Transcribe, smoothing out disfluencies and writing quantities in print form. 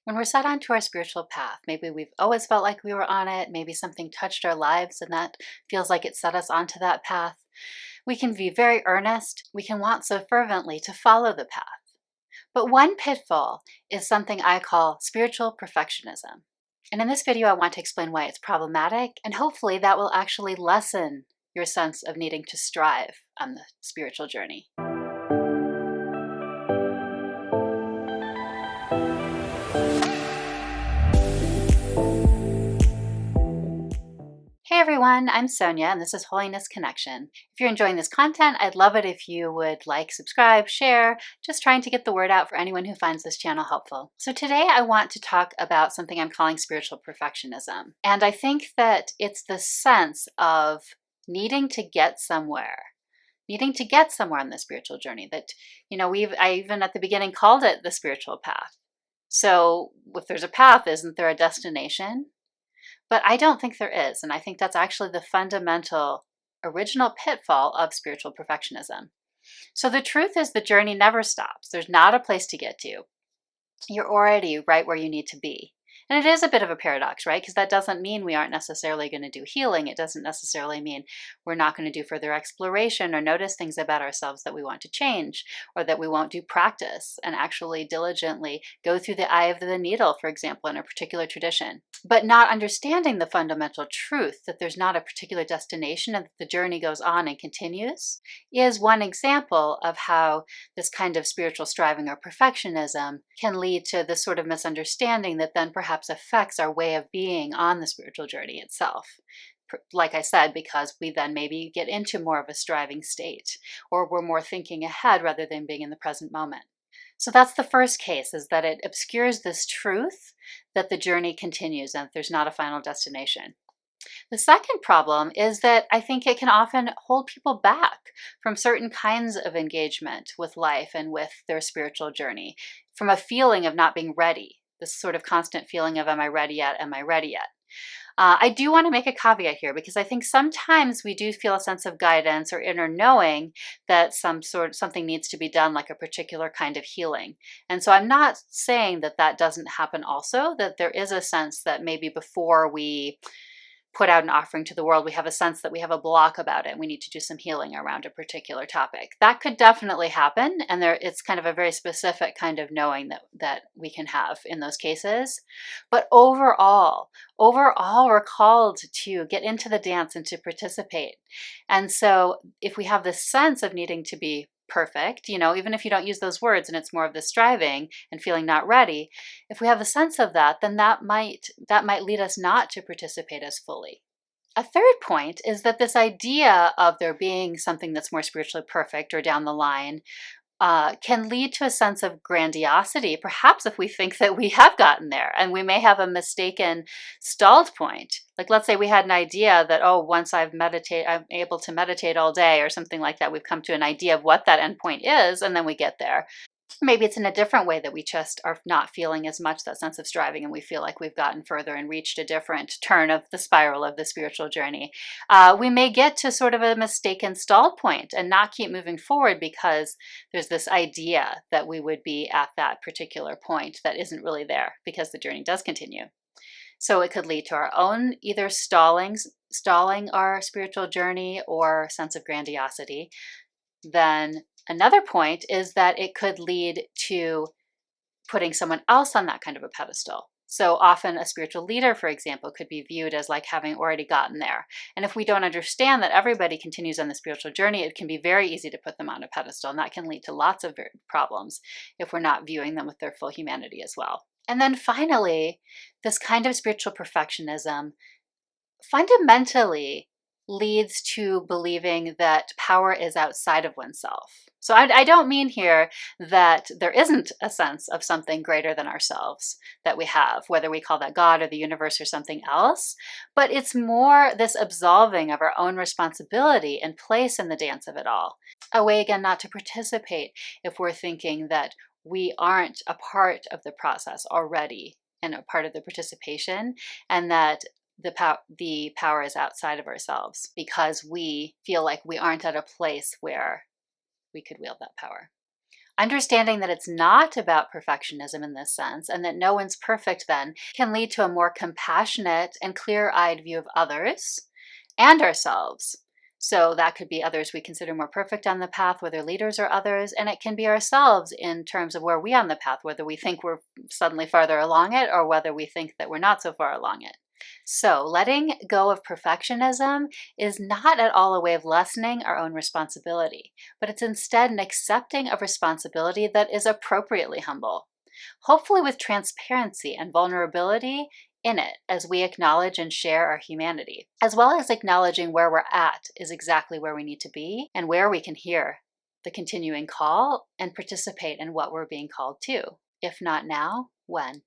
When we're set onto our spiritual path, maybe we've always felt like we were on it, maybe something touched our lives and that feels like it set us onto that path. We can be very earnest, we can want so fervently to follow the path. But one pitfall is something I call spiritual perfectionism. And in this video, I want to explain why it's problematic, and hopefully that will actually lessen your sense of needing to strive on the spiritual journey. Hey everyone, I'm Sonja and this is Holiness Connection. If you're enjoying this content, I'd love it if you would like, subscribe, share, just trying to get the word out for anyone who finds this channel helpful. So today I want to talk about something I'm calling spiritual perfectionism. And I think that it's the sense of needing to get somewhere. Needing to get somewhere on the spiritual journey that, I even at the beginning called it the spiritual path. So if there's a path, isn't there a destination? But I don't think there is, and I think that's actually the fundamental original pitfall of spiritual perfectionism. So the truth is the journey never stops. There's not a place to get to. You're already right where you need to be. And it is a bit of a paradox, right? Because that doesn't mean we aren't necessarily going to do healing. It doesn't necessarily mean we're not going to do further exploration or notice things about ourselves that we want to change, or that we won't do practice and actually diligently go through the eye of the needle, for example, in a particular tradition. But not understanding the fundamental truth that there's not a particular destination and that the journey goes on and continues is one example of how this kind of spiritual striving or perfectionism can lead to this sort of misunderstanding that then perhaps affects our way of being on the spiritual journey itself. Like I said, because we then maybe get into more of a striving state, or we're more thinking ahead rather than being in the present moment. So that's the first case, is that it obscures this truth that the journey continues and there's not a final destination. The second problem is that I think it can often hold people back from certain kinds of engagement with life and with their spiritual journey, from a feeling of not being ready, this sort of constant feeling of, am I ready yet? Am I ready yet? I do want to make a caveat here, because I think sometimes we do feel a sense of guidance or inner knowing that something needs to be done, like a particular kind of healing. And so I'm not saying that that doesn't happen also, that there is a sense that maybe before we put out an offering to the world, we have a sense that we have a block about it. We need to do some healing around a particular topic. That could definitely happen. And it's kind of a very specific kind of knowing that we can have in those cases. But overall, we're called to get into the dance and to participate. And so if we have this sense of needing to be perfect, even if you don't use those words and it's more of the striving and feeling not ready, if we have a sense of that, then that might lead us not to participate as fully. A third point is that this idea of there being something that's more spiritually perfect or down the line can lead to a sense of grandiosity, perhaps if we think that we have gotten there, and we may have a mistaken stalled point. Like, let's say we had an idea that, oh, once I'm able to meditate all day or something like that, we've come to an idea of what that endpoint is, and then we get there. Maybe it's in a different way that we just are not feeling as much that sense of striving, and we feel like we've gotten further and reached a different turn of the spiral of the spiritual journey. We may get to sort of a mistaken stall point and not keep moving forward because there's this idea that we would be at that particular point that isn't really there, because the journey does continue. So it could lead to our own either stalling our spiritual journey or sense of grandiosity. Then another point is that it could lead to putting someone else on that kind of a pedestal. So often a spiritual leader, for example, could be viewed as like having already gotten there. And if we don't understand that everybody continues on the spiritual journey, it can be very easy to put them on a pedestal. And that can lead to lots of problems if we're not viewing them with their full humanity as well. And then finally, this kind of spiritual perfectionism fundamentally leads to believing that power is outside of oneself. So I don't mean here that there isn't a sense of something greater than ourselves that we have, whether we call that God or the universe or something else, but it's more this absolving of our own responsibility and place in the dance of it all. A way, again, not to participate if we're thinking that we aren't a part of the process already and a part of the participation, and that the power is outside of ourselves because we feel like we aren't at a place where we could wield that power. Understanding that it's not about perfectionism in this sense, and that no one's perfect then, can lead to a more compassionate and clear-eyed view of others and ourselves. So that could be others we consider more perfect on the path, whether leaders or others, and it can be ourselves in terms of where we on the path, whether we think we're suddenly farther along it or whether we think that we're not so far along it. So, letting go of perfectionism is not at all a way of lessening our own responsibility, but it's instead an accepting of responsibility that is appropriately humble, hopefully with transparency and vulnerability in it as we acknowledge and share our humanity, as well as acknowledging where we're at is exactly where we need to be and where we can hear the continuing call and participate in what we're being called to. If not now, when?